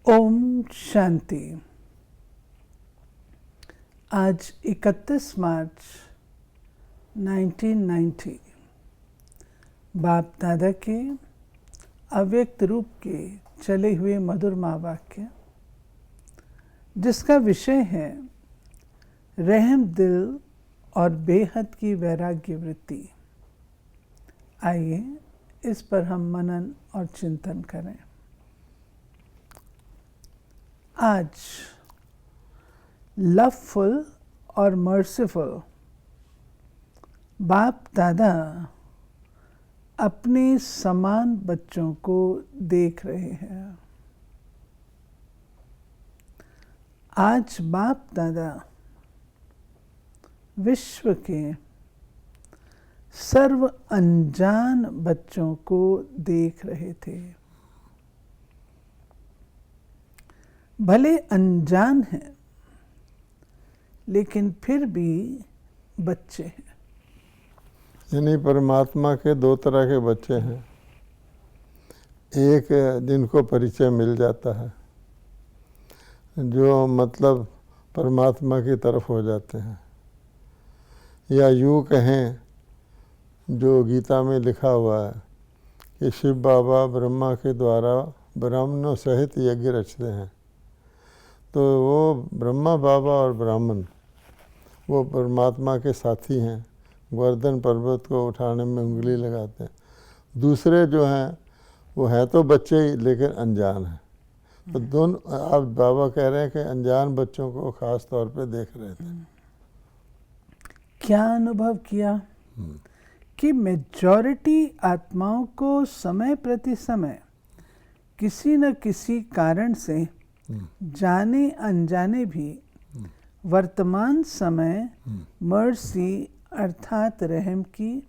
ओम शांति। आज 31 मार्च 1990 बाप दादा के अव्यक्त रूप के चले हुए मधुर महावाक्य, जिसका विषय है रहम दिल और बेहद की वैराग्य वृत्ति। आइए इस पर हम मनन और चिंतन करें। आज लवफुल और मर्सीफुल बाप दादा अपने समान बच्चों को देख रहे हैं। आज बाप दादा विश्व के सर्व अनजान बच्चों को देख रहे थे। भले अनजान हैं, लेकिन फिर भी बच्चे हैं। यानी परमात्मा के दो तरह के बच्चे हैं। एक जिनको परिचय मिल जाता है, जो मतलब परमात्मा की तरफ हो जाते हैं, या यूँ कहें जो गीता में लिखा हुआ है कि शिव बाबा ब्रह्मा के द्वारा ब्राह्मणों सहित यज्ञ रचते हैं। तो वो ब्रह्मा बाबा और ब्राह्मण वो परमात्मा के साथी हैं, गोवर्धन पर्वत को उठाने में उंगली लगाते हैं। दूसरे जो हैं वो हैं तो बच्चे ही, लेकिन अनजान हैं। तो दोनों आप बाबा कह रहे हैं कि अनजान बच्चों को ख़ास तौर पे देख रहे थे। क्या अनुभव किया कि मेजॉरिटी आत्माओं को समय प्रति समय किसी न किसी कारण से जाने अनजाने भी वर्तमान समय मर्सी अर्थात रहम की,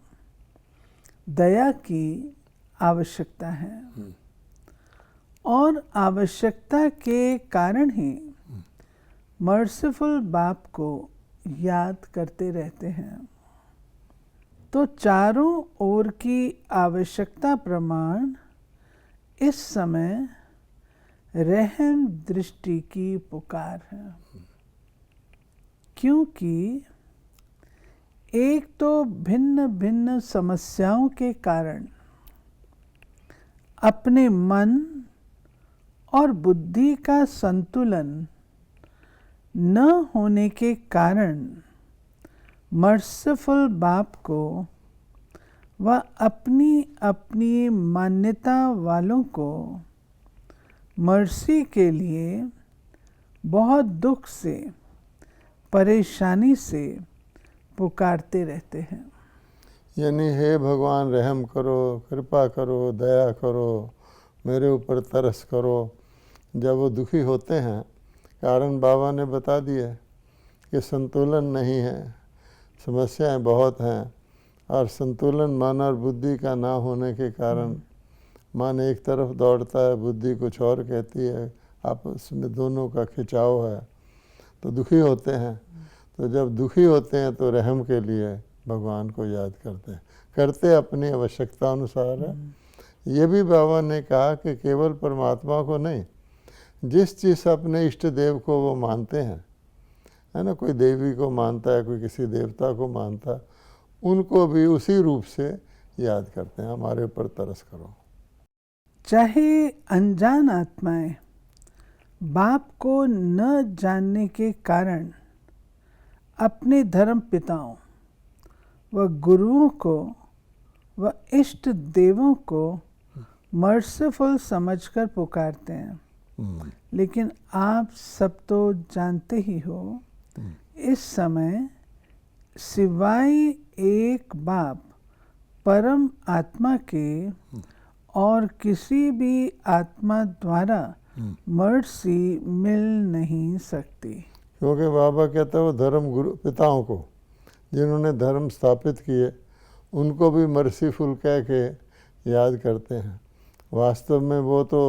दया की आवश्यकता है। और आवश्यकता के कारण ही मर्सीफुल बाप को याद करते रहते हैं। तो चारों ओर की आवश्यकता प्रमाण इस समय रहम दृष्टि की पुकार है। क्योंकि एक तो भिन्न भिन्न समस्याओं के कारण अपने मन और बुद्धि का संतुलन न होने के कारण मर्सीफुल बाप को व अपनी अपनी मान्यता वालों को मर्सी के लिए बहुत दुख से, परेशानी से पुकारते रहते हैं। यानी हे भगवान रहम करो, कृपा करो, दया करो, मेरे ऊपर तरस करो। जब वो दुखी होते हैं, कारण बाबा ने बता दिया कि संतुलन नहीं है, समस्याएं बहुत हैं, और संतुलन मन और बुद्धि का ना होने के कारण मन एक तरफ दौड़ता है, बुद्धि कुछ और कहती है, आपस में दोनों का खिंचाव है, तो दुखी होते हैं। तो जब दुखी होते हैं तो रहम के लिए भगवान को याद करते अपनी आवश्यकता अनुसार है। ये भी बाबा ने कहा कि केवल परमात्मा को नहीं, जिस चीज़ अपने इष्ट देव को वो मानते हैं, है ना, कोई देवी को मानता है, कोई किसी देवता को मानता है, उनको भी उसी रूप से याद करते हैं, हमारे ऊपर तरस करो। चाहे अनजान आत्माएं बाप को न जानने के कारण अपने धर्म पिताओं व गुरुओं को व इष्ट देवों को मर्सीफुल समझकर पुकारते हैं, लेकिन आप सब तो जानते ही हो, इस समय सिवाय एक बाप परम आत्मा के और किसी भी आत्मा द्वारा मर्सी मिल नहीं सकती। क्योंकि बाबा कहता है वो धर्म गुरु पिताओं को, जिन्होंने धर्म स्थापित किए, उनको भी मर्सीफुल कह के याद करते हैं। वास्तव में वो तो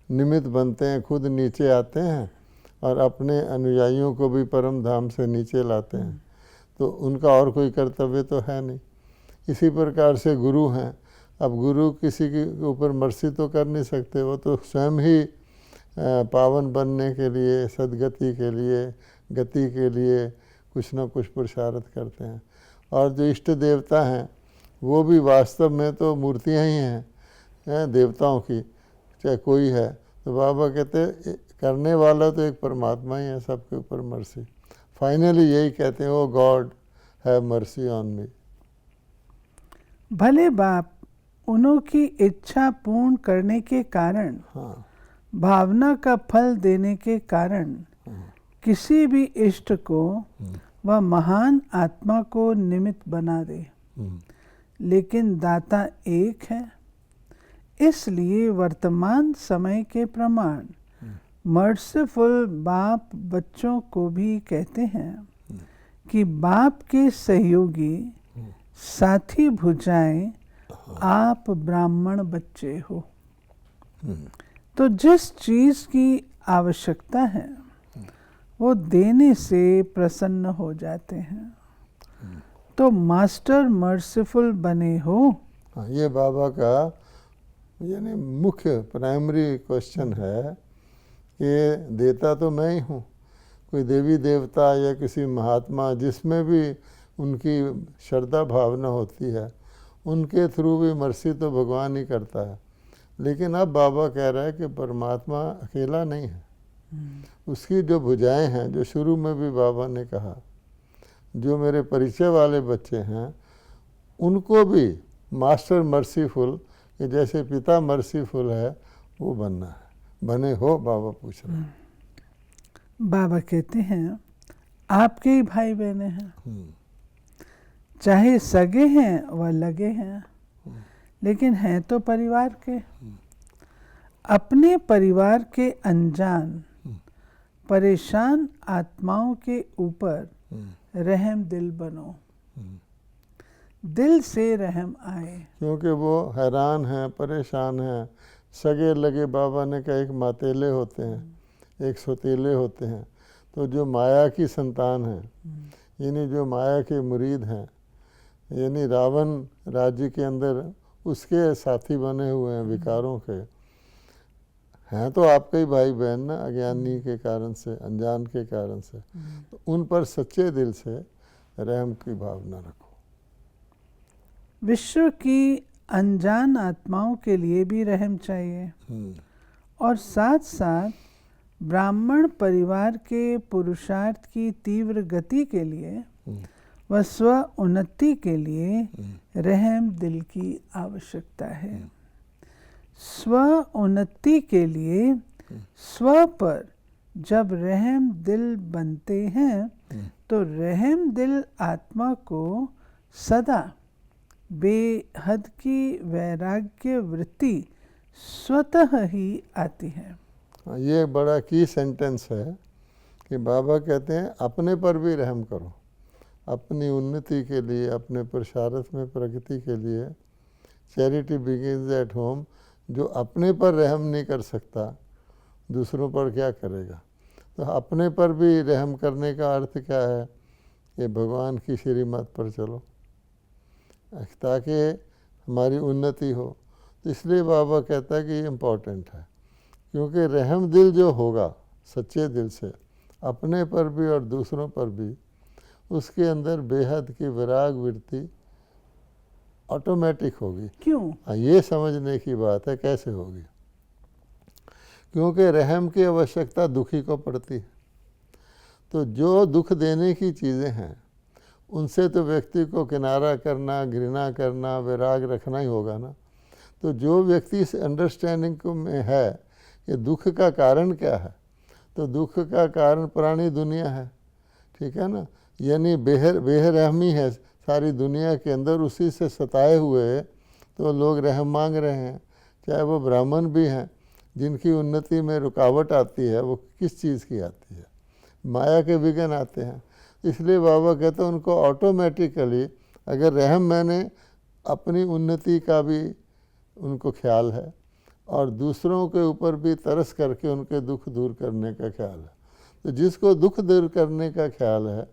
निमित्त बनते हैं, खुद नीचे आते हैं और अपने अनुयायियों को भी परम धाम से नीचे लाते हैं। तो उनका और कोई कर्तव्य तो है नहीं। इसी प्रकार से गुरु हैं। अब गुरु किसी के ऊपर मर्सी तो कर नहीं सकते, वो तो स्वयं ही पावन बनने के लिए, सदगति के लिए, गति के लिए कुछ न कुछ पुरुषार्थ करते हैं। और जो इष्ट देवता हैं वो भी वास्तव में तो मूर्तियाँ ही हैं देवताओं की, चाहे कोई है। तो बाबा कहते करने वाला तो एक परमात्मा ही है, सबके ऊपर मर्सी। फाइनली यही कहते हैं, oh God have mercy on me. भले बाप उन्हों की इच्छा पूर्ण करने के कारण, हाँ, भावना का फल देने के कारण किसी भी इष्ट को वह महान आत्मा को निमित्त बना दे, लेकिन दाता एक है। इसलिए वर्तमान समय के प्रमाण मर्सीफुल बाप बच्चों को भी कहते हैं कि बाप के सहयोगी साथी भुजाएं आप ब्राह्मण बच्चे हो। तो जिस चीज की आवश्यकता है वो देने से प्रसन्न हो जाते हैं। तो मास्टर मर्सीफुल बने हो। हाँ, ये बाबा का यानी मुख्य प्राइमरी क्वेश्चन है कि देता तो मैं ही हूँ। कोई देवी देवता या किसी महात्मा जिसमें भी उनकी श्रद्धा भावना होती है, उनके थ्रू भी मर्सी तो भगवान ही करता है। लेकिन अब बाबा कह रहा है कि परमात्मा अकेला नहीं है, उसकी जो भुजाएं हैं, जो शुरू में भी बाबा ने कहा, जो मेरे परिचय वाले बच्चे हैं उनको भी मास्टर मर्सीफुल कि जैसे पिता मर्सीफुल है वो बनना है। बने हो? बाबा पूछ रहे हैं। बाबा कहते हैं आपके ही भाई बहने हैं, चाहे सगे हैं व लगे हैं, लेकिन हैं तो परिवार के। अपने परिवार के अनजान परेशान आत्माओं के ऊपर रहम दिल बनो, दिल से रहम आए। क्योंकि वो हैरान हैं, परेशान हैं। सगे लगे बाबा ने कहा एक मातेले होते हैं, एक सौतेले होते हैं। तो जो माया की संतान हैं, यानी जो माया के मुरीद हैं, यानी रावण राज्य के अंदर उसके साथी बने हुए हैं विकारों के, हैं तो आपके ही भाई बहन ना, अज्ञानी के कारण से, अनजान के कारण से। तो उन पर सच्चे दिल से रहम की भावना रखो। विश्व की अनजान आत्माओं के लिए भी रहम चाहिए, और साथ साथ ब्राह्मण परिवार के पुरुषार्थ की तीव्र गति के लिए व स्व उन्नति के लिए रहम दिल की आवश्यकता है। स्व उन्नति के लिए स्व पर जब रहम दिल बनते हैं तो रहम दिल आत्मा को सदा बेहद की वैराग्य वृत्ति स्वतः ही आती है। ये बड़ा की सेंटेंस है कि बाबा कहते हैं अपने पर भी रहम करो, अपनी उन्नति के लिए, अपने पुरुषार्थ में प्रगति के लिए। Charity begins at home. जो अपने पर रहम नहीं कर सकता, दूसरों पर क्या करेगा? तो अपने पर भी रहम करने का अर्थ क्या है कि भगवान की श्रीमत पर चलो ताकि हमारी उन्नति हो। तो इसलिए बाबा कहता है कि ये इम्पोर्टेंट है, क्योंकि रहम दिल जो होगा सच्चे दिल से अपने पर भी और दूसरों पर भी, उसके अंदर बेहद की विराग वृत्ति ऑटोमेटिक होगी। क्यों? ये समझने की बात है कैसे होगी। क्योंकि रहम की आवश्यकता दुखी को पड़ती है। तो जो दुख देने की चीज़ें हैं उनसे तो व्यक्ति को किनारा करना, घृणा करना, विराग रखना ही होगा ना। तो जो व्यक्ति इस अंडरस्टैंडिंग को में है कि दुख का कारण क्या है, तो दुख का कारण पुरानी दुनिया है, ठीक है ना। यानी बेरहमी है सारी दुनिया के अंदर, उसी से सताए हुए तो लोग रहम मांग रहे हैं। चाहे वो ब्राह्मण भी हैं, जिनकी उन्नति में रुकावट आती है, वो किस चीज़ की आती है? माया के विघ्न आते हैं। इसलिए बाबा कहते हैं उनको ऑटोमेटिकली, अगर रहम मैंने अपनी उन्नति का भी उनको ख्याल है और दूसरों के ऊपर भी तरस करके उनके दुख दूर करने का ख्याल है। तो जिसको दुख दूर करने का ख्याल है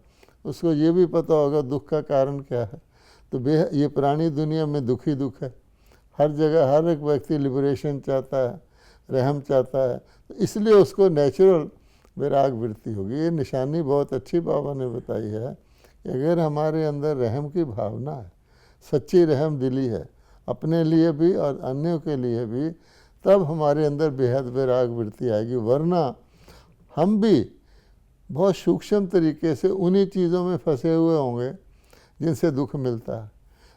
उसको ये भी पता होगा दुख का कारण क्या है। तो ये पुरानी दुनिया में दुख ही दुख है। हर जगह हर एक व्यक्ति लिबरेशन चाहता है, रहम चाहता है। तो इसलिए उसको नेचुरल वैराग वृत्ति होगी। ये निशानी बहुत अच्छी बाबा ने बताई है कि अगर हमारे अंदर रहम की भावना है, सच्ची रहम दिली है अपने लिए भी और अन्यों के लिए भी, तब हमारे अंदर बेहद वैराग वृत्ति आएगी। वरना हम भी बहुत सूक्ष्म तरीके से उन्हीं चीज़ों में फंसे हुए होंगे जिनसे दुख मिलता है,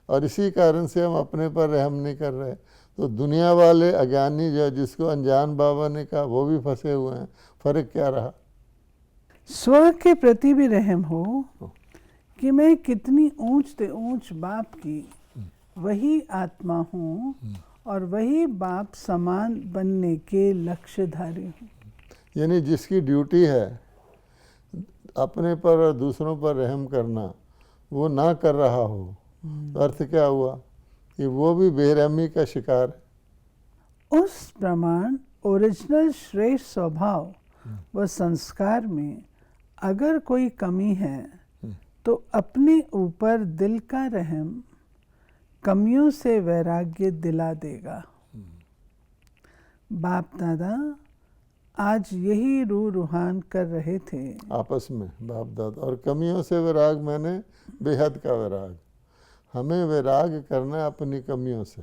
और इसी कारण से हम अपने पर रहम नहीं कर रहे। तो दुनिया वाले अज्ञानी जो, जिसको अनजान बाबा ने कहा, वो भी फंसे हुए हैं। फर्क क्या रहा? स्व के प्रति भी रहम हो कि मैं कितनी ऊंच से ऊंच बाप की वही आत्मा हूँ और वही बाप समान बनने के लक्ष्यधारी हूँ। यानी जिसकी ड्यूटी है अपने पर और दूसरों पर रहम करना, वो ना कर रहा हो, तो अर्थ क्या हुआ कि वो भी बेरहमी का शिकार है। उस प्रमाण ओरिजिनल श्रेष्ठ स्वभाव व संस्कार में अगर कोई कमी है तो अपने ऊपर दिल का रहम कमियों से वैराग्य दिला देगा। बाप दादा आज यही रूह रूहान कर रहे थे आपस में, बाप दादा। और कमियों से वैराग मैंने बेहद का वैराग। हमें वैराग करना है अपनी कमियों से,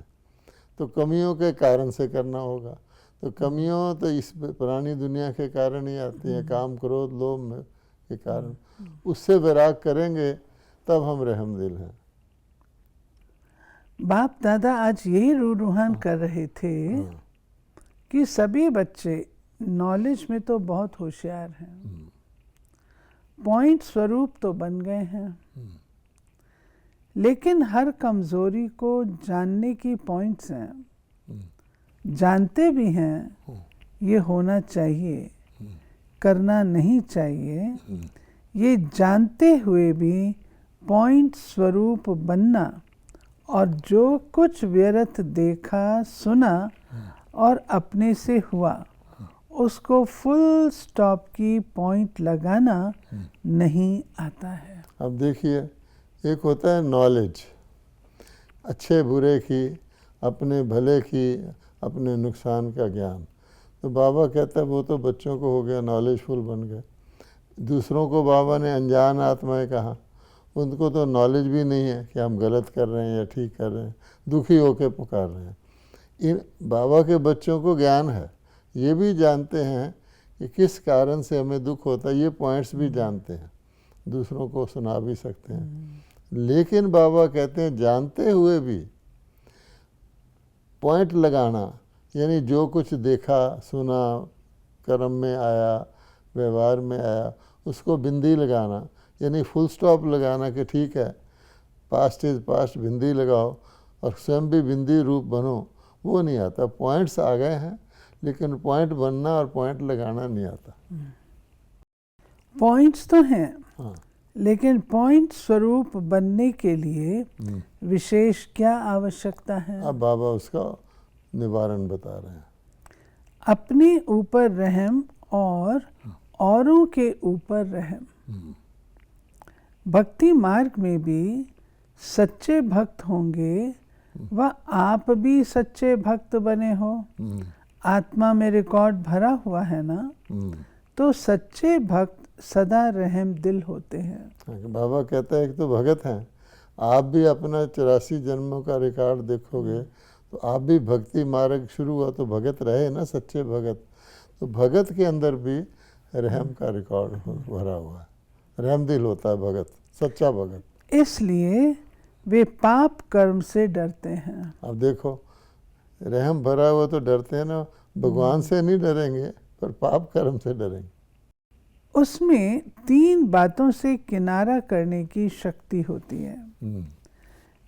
तो कमियों के कारण से करना होगा। तो कमियों तो इस पुरानी दुनिया के कारण ही आती हैं, काम क्रोध लोभ के कारण। उससे वैराग करेंगे तब हम रहम दिल हैं। बाप दादा आज यही रूह रूहान कर रहे थे कि सभी बच्चे नॉलेज में तो बहुत होशियार हैं, पॉइंट स्वरूप तो बन गए हैं, लेकिन हर कमजोरी को जानने की पॉइंट्स हैं, जानते भी हैं ये होना चाहिए, करना नहीं चाहिए। ये जानते हुए भी पॉइंट स्वरूप बनना और जो कुछ व्यर्थ देखा सुना और अपने से हुआ उसको फुल स्टॉप की पॉइंट लगाना नहीं आता है। अब देखिए, एक होता है नॉलेज, अच्छे बुरे की, अपने भले की, अपने नुकसान का ज्ञान। तो बाबा कहता है वो तो बच्चों को हो गया, नॉलेजफुल बन गए। दूसरों को बाबा ने अनजान आत्माएं कहा, उनको तो नॉलेज भी नहीं है कि हम गलत कर रहे हैं या ठीक कर रहे हैं, दुखी होकर पुकार रहे हैं। इन बाबा के बच्चों को ज्ञान है, ये भी जानते हैं कि किस कारण से हमें दुख होता है, ये पॉइंट्स भी जानते हैं, दूसरों को सुना भी सकते हैं। लेकिन बाबा कहते हैं जानते हुए भी पॉइंट लगाना, यानी जो कुछ देखा सुना, कर्म में आया, व्यवहार में आया, उसको बिंदी लगाना, यानी फुल स्टॉप लगाना कि ठीक है, पास्ट इज पास्ट, बिंदी लगाओ और स्वयं भी बिंदी रूप बनो, वो नहीं आता। पॉइंट्स आ गए हैं लेकिन पॉइंट बनना और पॉइंट लगाना नहीं आता। पॉइंट्स तो हैं, हाँ, लेकिन पॉइंट स्वरूप बनने के लिए विशेष क्या आवश्यकता है? अब बाबा उसका निवारण बता रहे हैं। अपने ऊपर रहम और औरों के ऊपर रहम। भक्ति मार्ग में भी सच्चे भक्त होंगे व आप भी सच्चे भक्त बने हो। आत्मा में रिकॉर्ड भरा हुआ है ना, तो सच्चे भक्त सदा रहम दिल होते हैं। बाबा कहता है एक तो भगत हैं, आप भी अपना 84 जन्मों का रिकॉर्ड देखोगे तो आप भी भक्ति मार्ग शुरू हुआ तो भगत रहे ना, सच्चे भगत। तो भगत के अंदर भी रहम का रिकॉर्ड भरा हुआ है, रहम दिल होता है भगत, सच्चा भगत। इसलिए वे पाप कर्म से डरते हैं। अब देखो, रहम भरा हुआ तो डरते हैं ना, भगवान से नहीं डरेंगे पर पाप कर्म से डरेंगे। उसमें 3 बातों से किनारा करने की शक्ति होती है।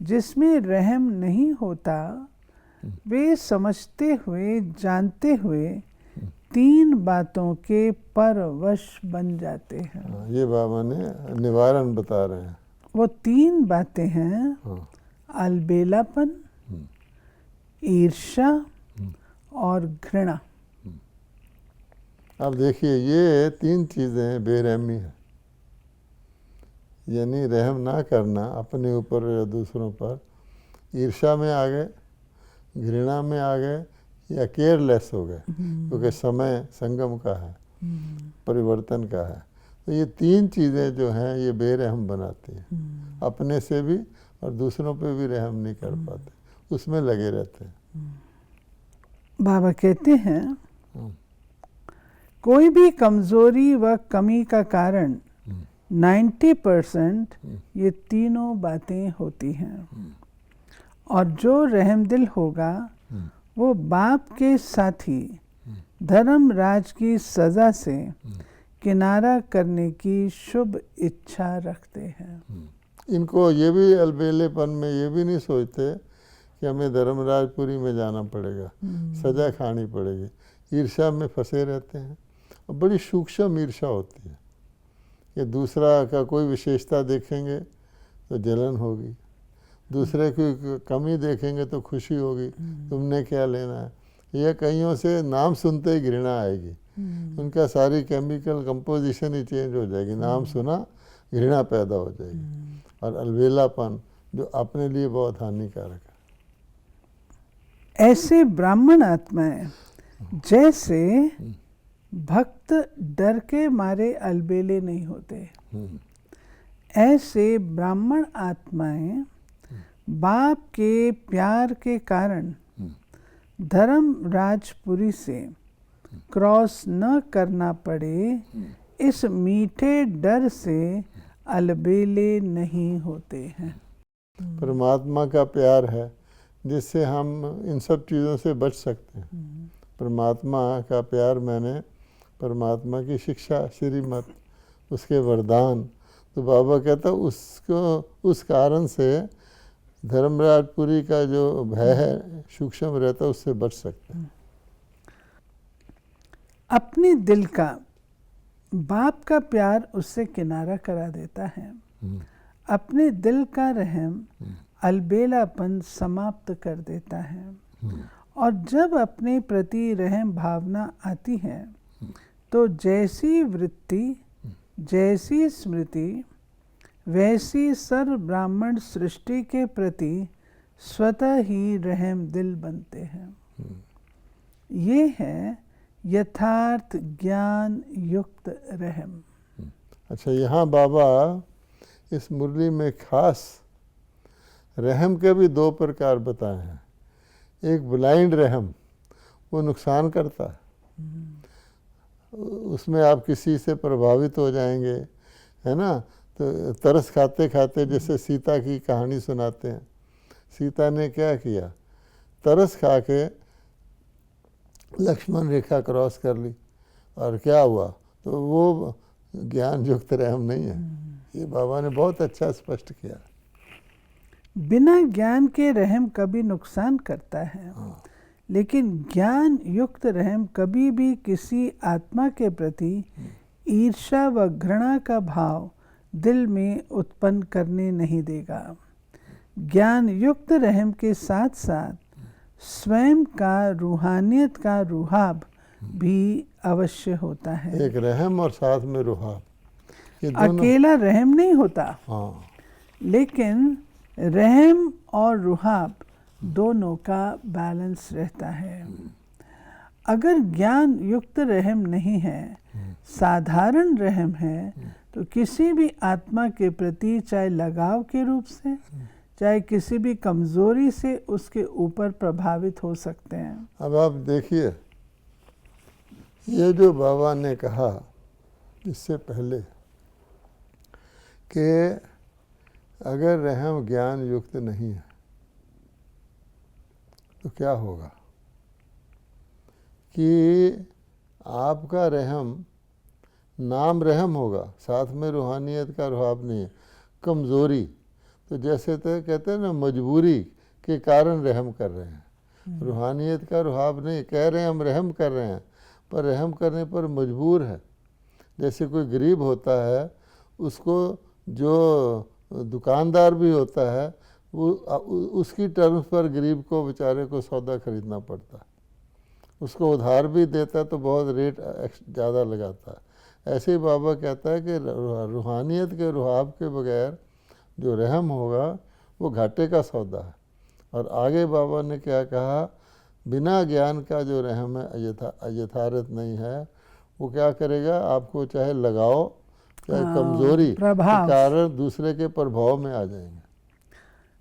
जिसमें रहम नहीं होता, वे समझते हुए जानते हुए 3 बातों के परवश बन जाते हैं। ये बाबा ने निवारण बता रहे हैं। वो 3 बातें हैं, अलबेलापन, ईर्ष्या और घृणा। अब देखिए, ये 3 चीज़ें बेरहमी है, यानी रहम ना करना अपने ऊपर या दूसरों पर। ईर्ष्या में आ गए, घृणा में आ गए, या केयरलेस हो गए, क्योंकि समय संगम का है, परिवर्तन का है। तो ये तीन चीज़ें जो हैं ये बेरहम बनाती हैं, अपने से भी और दूसरों पे भी रहम नहीं कर पाते, उसमें लगे रहते हैं। बाबा कहते हैं कोई भी कमजोरी व कमी का कारण 90% ये तीनों बातें होती हैं। और जो रहमदिल होगा वो बाप के साथी धर्मराज की सज़ा से किनारा करने की शुभ इच्छा रखते हैं। इनको ये भी अलबेलेपन में ये भी नहीं सोचते कि हमें धर्मराजपुरी में जाना पड़ेगा, सज़ा खानी पड़ेगी। ईर्ष्या में फंसे रहते हैं और बड़ी सूक्ष्म ईर्ष्या होती है कि दूसरा का कोई विशेषता देखेंगे तो जलन होगी, दूसरे की कमी देखेंगे तो खुशी होगी, तुमने क्या लेना है। यह कईयों से नाम सुनते ही घृणा आएगी, उनका सारी केमिकल कंपोजिशन ही चेंज हो जाएगी, नाम सुना घृणा पैदा हो जाएगी और अलबेलापन जो अपने लिए बहुत हानिकारक है। ऐसे ब्राह्मण आत्माएं जैसे भक्त डर के मारे अलबेले नहीं होते, ऐसे ब्राह्मण आत्माएं बाप के प्यार के कारण धर्मराजपुरी से क्रॉस न करना पड़े इस मीठे डर से अलबेले नहीं होते हैं। परमात्मा का प्यार है जिससे हम इन सब चीज़ों से बच सकते हैं। परमात्मा का प्यार मैंने परमात्मा की शिक्षा, श्रीमत, उसके वरदान, तो बाबा कहता उसको उस कारण से धर्मराजपुरी का जो भय है सूक्ष्म रहता है, उससे बच सकते हैं। अपने दिल का बाप का प्यार उससे किनारा करा देता है। अपने दिल का रहम अलबेलापन समाप्त कर देता है। और जब अपने प्रति रहम भावना आती है तो जैसी वृत्ति, जैसी स्मृति, वैसी सर्व ब्राह्मण सृष्टि के प्रति स्वतः ही रहम दिल बनते हैं। ये है यथार्थ ज्ञान युक्त रहम। अच्छा, यहाँ बाबा इस मुरली में खास रहम के भी दो प्रकार बताए हैं। एक ब्लाइंड रहम, वो नुकसान करता है, उसमें आप किसी से प्रभावित हो जाएंगे, है ना। तो तरस खाते खाते जैसे सीता की कहानी सुनाते हैं, सीता ने क्या किया, तरस खा के लक्ष्मण रेखा क्रॉस कर ली और क्या हुआ, तो वो ज्ञान युक्त रहम नहीं है। ये बाबा ने बहुत अच्छा स्पष्ट किया। बिना ज्ञान के रहम कभी नुकसान करता है, लेकिन ज्ञान युक्त रहम कभी भी किसी आत्मा के प्रति ईर्ष्या व घृणा का भाव दिल में उत्पन्न करने नहीं देगा। ज्ञान युक्त रहम के साथ साथ स्वयं का रूहानियत का रुहाब भी अवश्य होता है। एक रहम और साथ में रुहाब, अकेला रहम नहीं होता। हाँ, लेकिन रहम और रुहाब दोनों का बैलेंस रहता है। अगर ज्ञान युक्त रहम नहीं है, साधारण रहम है, तो किसी भी आत्मा के प्रति चाहे लगाव के रूप से, चाहे किसी भी कमजोरी से उसके ऊपर प्रभावित हो सकते हैं। अब आप देखिए, ये जो बाबा ने कहा इससे पहले कि अगर रहम ज्ञान युक्त नहीं है तो क्या होगा, कि आपका रहम नाम रहम होगा, साथ में रूहानियत का रुहाब नहीं है। कमज़ोरी तो जैसे तो कहते हैं ना, मजबूरी के कारण रहम कर रहे हैं, रूहानियत का रुहाब नहीं। कह रहे हैं हम रहम कर रहे हैं, पर रहम करने पर मजबूर है। जैसे कोई गरीब होता है, उसको जो दुकानदार भी होता है वो उसकी टर्म्स पर गरीब को, बेचारे को सौदा खरीदना पड़ता है। उसको उधार भी देता है तो बहुत रेट ज़्यादा लगाता है। ऐसे ही बाबा कहता है कि रूहानियत के रुहाब के बगैर जो रहम होगा वो घाटे का सौदा है। और आगे बाबा ने क्या कहा, बिना ज्ञान का जो रहम है यथार्थ नहीं है, वो क्या करेगा, आपको चाहे लगाओ चाहे कमजोरी के कारण दूसरे के प्रभाव में आ जाएंगे।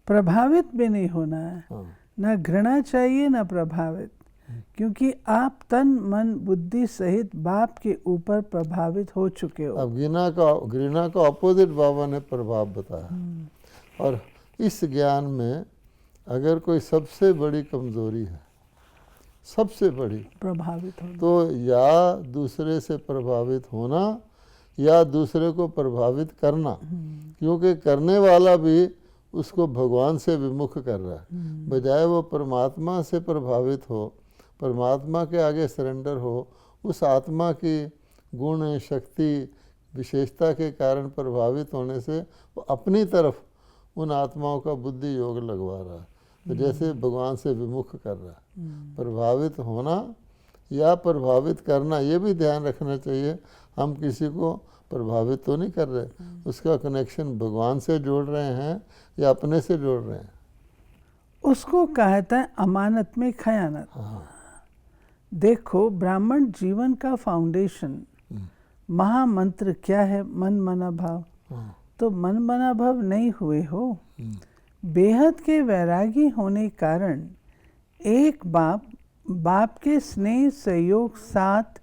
प्रभावित भी नहीं होना है, हाँ। ना घृणा चाहिए ना प्रभावित, क्योंकि आप तन मन बुद्धि सहित बाप के ऊपर प्रभावित हो चुके हो। अब घृणा का अपोजिट बाबा ने प्रभाव बताया। और इस ज्ञान में अगर कोई सबसे बड़ी कमजोरी है, सबसे बड़ी प्रभावित होना, तो या दूसरे से प्रभावित होना या दूसरे को प्रभावित करना, क्योंकि करने वाला भी उसको भगवान से विमुख कर रहा है। बजाय वो परमात्मा से प्रभावित हो, परमात्मा के आगे सरेंडर हो, उस आत्मा की गुण शक्ति विशेषता के कारण प्रभावित होने से वो अपनी तरफ उन आत्माओं का बुद्धि योग लगवा रहा है, तो जैसे भगवान से विमुख कर रहा है। प्रभावित होना या प्रभावित करना, ये भी ध्यान रखना चाहिए। हम किसी को प्रभावित तो नहीं कर रहे, उसका कनेक्शन भगवान से जोड़ रहे हैं या अपने से जोड़ रहे हैं। उसको कहता है अमानत में खयानत। देखो, ब्राह्मण जीवन का फाउंडेशन महामंत्र क्या है? मन मना भाव। तो मन मना भाव नहीं हुए हो, बेहद के वैरागी होने कारण एक बाप के स्नेह सहयोग साथ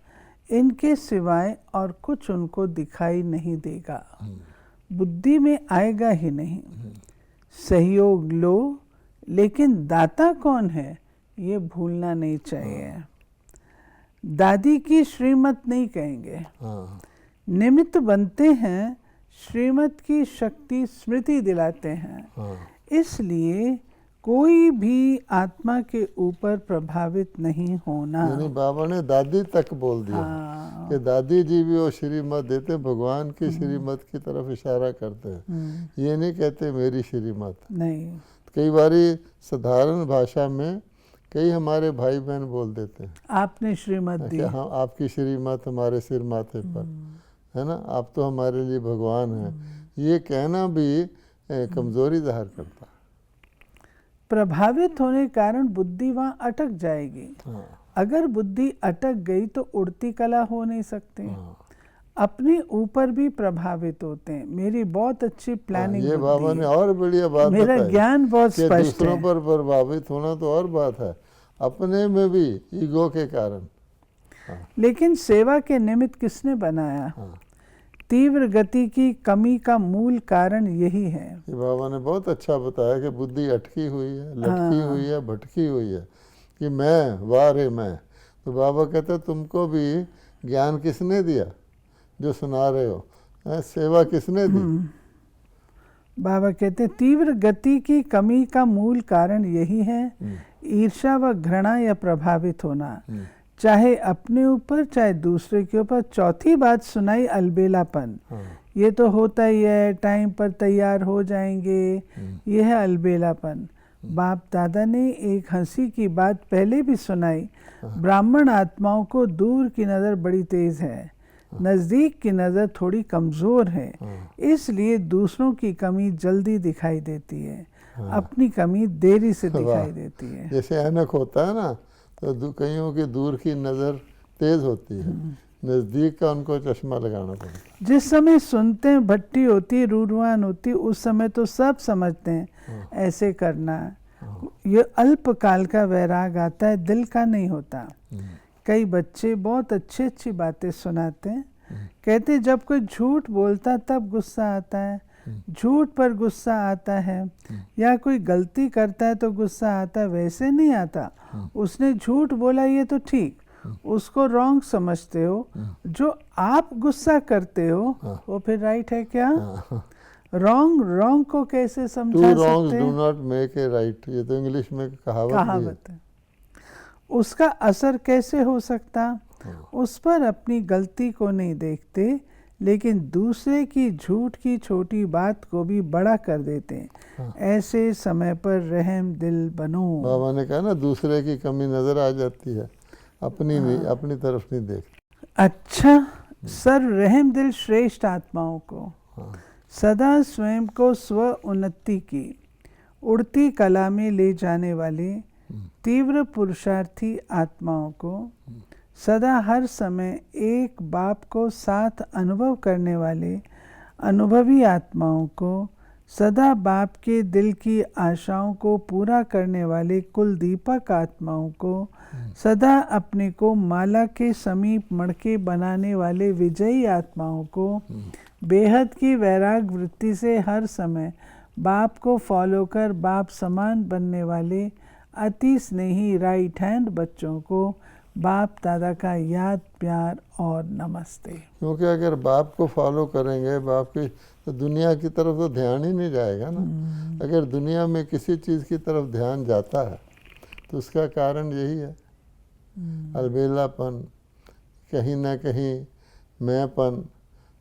इनके सिवाय और कुछ उनको दिखाई नहीं देगा, बुद्धि में आएगा ही नहीं। सहयोग लो, लेकिन दाता कौन है ये भूलना नहीं चाहिए। दादी की श्रीमत नहीं कहेंगे, निमित्त बनते हैं, श्रीमत की शक्ति स्मृति दिलाते हैं। इसलिए कोई भी आत्मा के ऊपर प्रभावित नहीं होना। यानी बाबा ने दादी तक बोल दिया कि दादी जी भी वो श्रीमत देते, भगवान की श्रीमत की तरफ इशारा करते हैं। ये नहीं कहते मेरी श्रीमत नहीं। कई बारी साधारण भाषा में कई हमारे भाई बहन बोल देते हैं, आपने श्रीमत दी। हाँ, आपकी श्रीमत हमारे सिर माथे पर है ना, आप तो हमारे लिए भगवान हैं। ये कहना भी कमजोरी जाहिर करता है। प्रभावित होने के कारण बुद्धि वहाँ अटक जाएगी। अगर बुद्धि अटक गई तो उड़ती कला हो नहीं सकती। अपने ऊपर भी प्रभावित होते हैं। मेरी बहुत अच्छी प्लानिंग, ये बाबा ने और बढ़िया बात मेरा ज्ञान बहुत स्पष्ट है। दूसरों पर प्रभावित होना तो और बात है, अपने में भी ईगो के कारण। लेकिन सेवा के निमित्त किसने बनाया? तीव्र गति की कमी का मूल कारण यही है। ये बाबा ने बहुत अच्छा बताया कि बुद्धि अटकी हुई है, लटकी हुई है, भटकी हुई है कि मैं, वाह रे मैं। तो बाबा कहते तुमको भी ज्ञान किसने दिया जो सुना रहे हो? सेवा किसने दी? बाबा कहते तीव्र गति की कमी का मूल कारण यही है, ईर्ष्या व घृणा या प्रभावित होना, चाहे अपने ऊपर चाहे दूसरे के ऊपर। चौथी बात सुनाई अलबेलापन। ये तो होता ही है, टाइम पर तैयार हो जाएंगे, ये है अलबेलापन। बाप दादा ने एक हंसी की बात पहले भी सुनाई, ब्राह्मण आत्माओं को दूर की नज़र बड़ी तेज है, नज़दीक की नज़र थोड़ी कमज़ोर है, इसलिए दूसरों की कमी जल्दी दिखाई देती है, अपनी कमी देरी से दिखाई देती है। जैसे ऐनक होता है ना, तो कईयों की दूर की नज़र तेज होती है, नज़दीक का उनको चश्मा लगाना पड़ता है। जिस समय सुनते हैं भट्टी होती, रूरवान होती, उस समय तो सब समझते हैं ऐसे करना। ये अल्पकाल का वैराग आता है, दिल का नहीं होता। कई बच्चे बहुत अच्छी अच्छी बातें सुनाते हैं, कहते जब कोई झूठ बोलता तब गुस्सा आता है, झूठ पर गुस्सा आता है, या कोई गलती करता है तो गुस्सा आता है, वैसे नहीं आता। उसने झूठ बोला ये तो ठीक, उसको रॉन्ग समझते हो, जो आप गुस्सा करते हो वो फिर राइट है क्या? रॉन्ग को कैसे समझा सकते हैं? Two wrongs do not make a right, ये तो इंग्लिश में कहावत है। उसका असर कैसे हो सकता? उस पर अपनी गलती को नहीं देखते, लेकिन दूसरे की झूठ की छोटी बात को भी बड़ा कर देते हैं। ऐसे समय पर रहम दिल बनो। बाबा ने कहा ना, दूसरे की कमी नजर आ जाती है, अपनी नहीं, अपनी तरफ नहीं देखते। अच्छा, सर रहम दिल श्रेष्ठ आत्माओं को सदा स्वयं को स्व उन्नति की उड़ती कला में ले जाने वाले तीव्र पुरुषार्थी आत्माओं को सदा हर समय एक बाप को साथ अनुभव करने वाले अनुभवी आत्माओं को सदा बाप के दिल की आशाओं को पूरा करने वाले कुल दीपक आत्माओं को सदा अपने को माला के समीप मड़के बनाने वाले विजयी आत्माओं को बेहद की वैराग वृत्ति से हर समय बाप को फॉलो कर बाप समान बनने वाले अति स्नेही राइट हैंड बच्चों को बाप दादा का याद प्यार और नमस्ते। क्योंकि अगर बाप को फॉलो करेंगे बाप की, तो दुनिया की तरफ तो ध्यान ही नहीं जाएगा ना। अगर दुनिया में किसी चीज़ की तरफ ध्यान जाता है तो उसका कारण यही है, अलबेलापन, कहीं ना कहीं मैंपन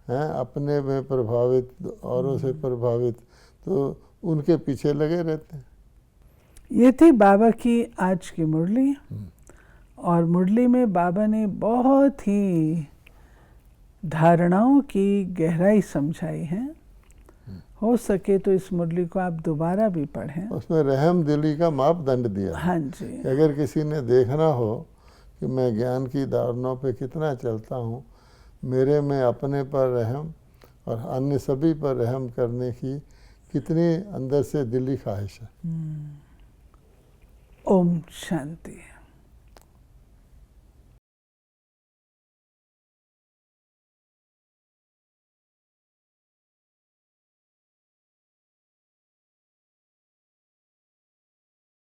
है, अपने में प्रभावित, औरों से प्रभावित, तो उनके पीछे लगे रहते हैं। ये थी बाबा की आज की मुरली। और मुरली में बाबा ने बहुत ही धारणाओं की गहराई समझाई है। हो सके तो इस मुरली को आप दोबारा भी पढ़ें। उसमें रहम दिली का मापदंड दिया। हाँ जी। अगर किसी ने देखना हो कि मैं ज्ञान की धारणाओं पे कितना चलता हूँ, मेरे में अपने पर रहम और अन्य सभी पर रहम करने की कितनी अंदर से दिली ख्वाहिश है। ओम शांति।